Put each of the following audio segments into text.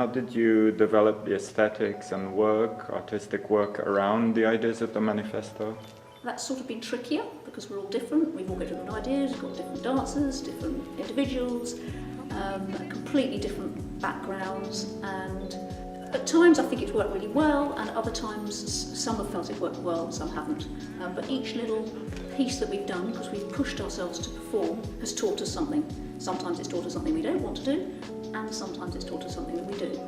how did you develop the aesthetics and artistic work around the ideas of the manifesto? That's sort of been trickier because we're all different. We've all got different ideas, we've got different dancers, different individuals, completely different backgrounds, and at times I think it's worked really well, and other times some have felt it worked well, some haven't. But each little piece that we've done, because we've pushed ourselves to perform, has taught us something. Sometimes it's taught us something we don't want to do, and sometimes it's taught us something that we do.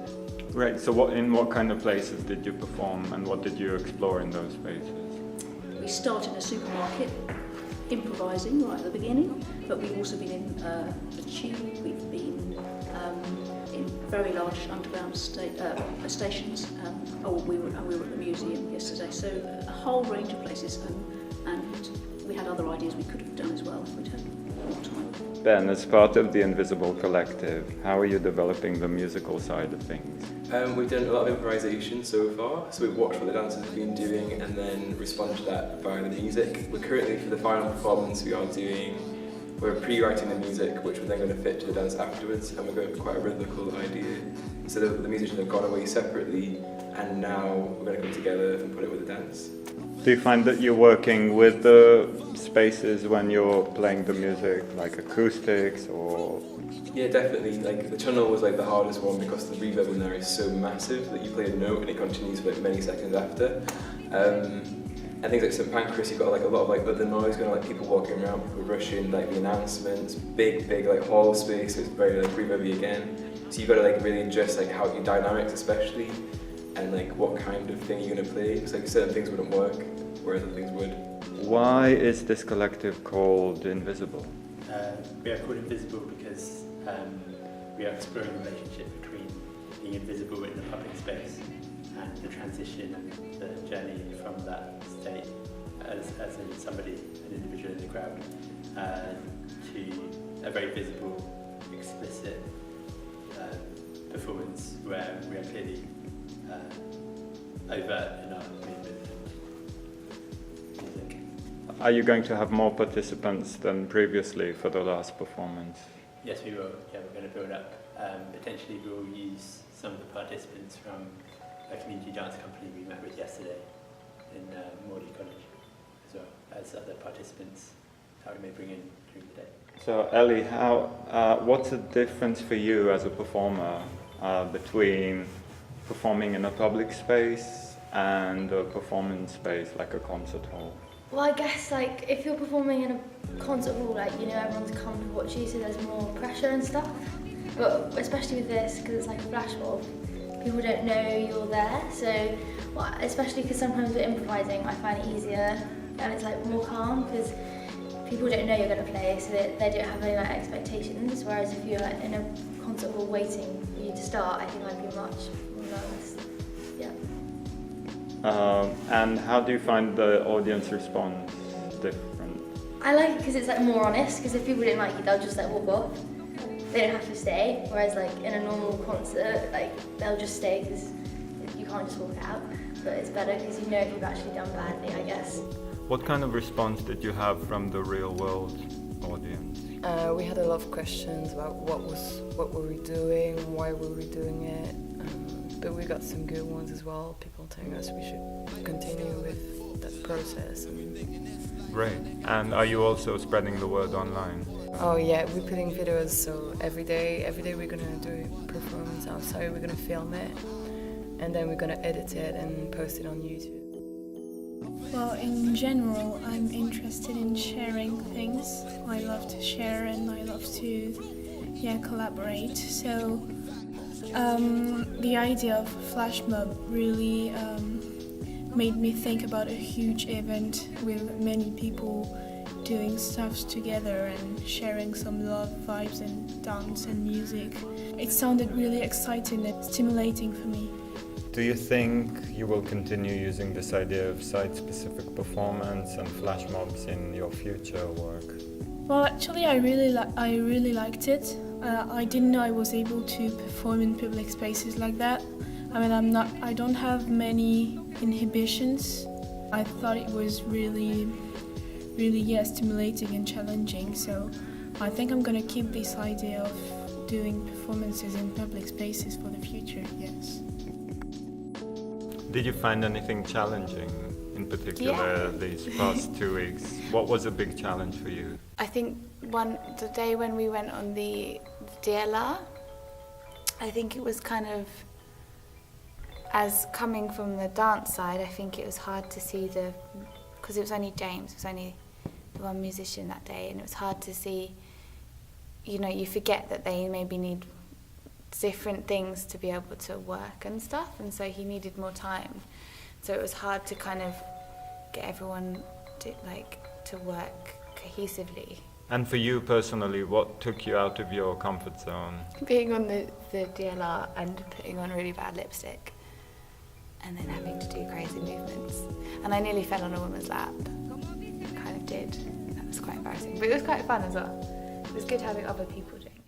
Right, so in what kind of places did you perform, and what did you explore in those spaces? We start in a supermarket, improvising right at the beginning, but we've also been in the Tube, we've been in very large underground stations. We were at the museum yesterday, so a whole range of places, and we had other ideas we could have done as well if we'd had more time. Ben, as part of the Invisible Collective, how are you developing the musical side of things? We've done a lot of improvisation so far, so we've watched what the dancers have been doing and then responded to that via the music. We're currently, for the final performance, we're pre-writing the music, which we're then going to fit to the dance afterwards, and we're going for quite a rhythmical idea. So the musicians have gone away separately, and now we're going to come together and put it with the dance. Do you find that you're working with the spaces when you're playing the music, like acoustics or? Yeah, definitely. Like the tunnel was like the hardest one because the reverb in there is so massive that you play a note and it continues for like many seconds after. And things like St Pancras, you've got like a lot of like other noise going on, like people walking around, people rushing, like the announcements, big like hall space, so it's very like reverby again. So you've got to like really adjust like how your dynamics especially, and like what kind of thing you're going to play. It's like certain things wouldn't work, whereas other things would. Why is this collective called Invisible? We are called Invisible because we are exploring the relationship between being invisible in the public space and the transition and the journey from that state as in somebody, an individual in the crowd, to a very visible, explicit performance where we are clearly overt in our movement and music. Are you going to have more participants than previously for the last performance? Yes, we will. Yeah, we're going to build up. Potentially we will use some of the participants from a community dance company we met with yesterday in Morley College, as well as other participants that we may bring in during the day. So Ellie, what's the difference for you as a performer between performing in a public space and a performance space like a concert hall? Well, I guess like if you're performing in a concert hall, like everyone's come to watch you, so there's more pressure and stuff. But especially with this, because it's like a flash mob, people don't know you're there. So, especially because sometimes we're improvising, I find it easier and it's like more calm because people don't know you're going to play, so they don't have any like expectations. Whereas if you're like, in a concert hall waiting for you to start, I think I'd be much more nervous. Yeah. And how do you find the audience response different? I like it because it's like more honest, because if people don't like you, they'll just like walk off. They don't have to stay, whereas like in a normal concert, like they'll just stay because you can't just walk out. But it's better because you know if you've actually done badly, I guess. What kind of response did you have from the real world audience? We had a lot of questions about what were we doing, why were we doing it, but we got some good ones as well. People telling us we should continue with that process. Great. And are you also spreading the word online? Oh yeah, we're putting videos, so every day we're gonna do a performance outside, we're gonna film it, and then we're gonna edit it and post it on YouTube. Well, in general, I'm interested in sharing things. I love to share and I love to collaborate. So the idea of flash mob really made me think about a huge event with many people doing stuff together and sharing some love, vibes and dance and music. It sounded really exciting and stimulating for me. Do you think you will continue using this idea of site-specific performance and flash mobs in your future work? Well, actually, I really liked it. I didn't know I was able to perform in public spaces like that. I mean, I don't have many inhibitions. I thought it was really stimulating and challenging. So I think I'm gonna keep this idea of doing performances in public spaces for the future, yes. Did you find anything challenging in particular these past 2 weeks? What was a big challenge for you? I think the day when we went on the DLR, I think it was kind of, as coming from the dance side, I think it was hard to see because it was only James, it was only the one musician that day, and it was hard to see, you forget that they maybe need different things to be able to work and stuff, and so he needed more time. So it was hard to kind of get everyone to work cohesively. And for you personally, what took you out of your comfort zone? Being on the DLR and putting on really bad lipstick and then having to do crazy movements. And I nearly fell on a woman's lap. Kind of did. That was quite embarrassing. But it was quite fun as well. It was good having other people doing it.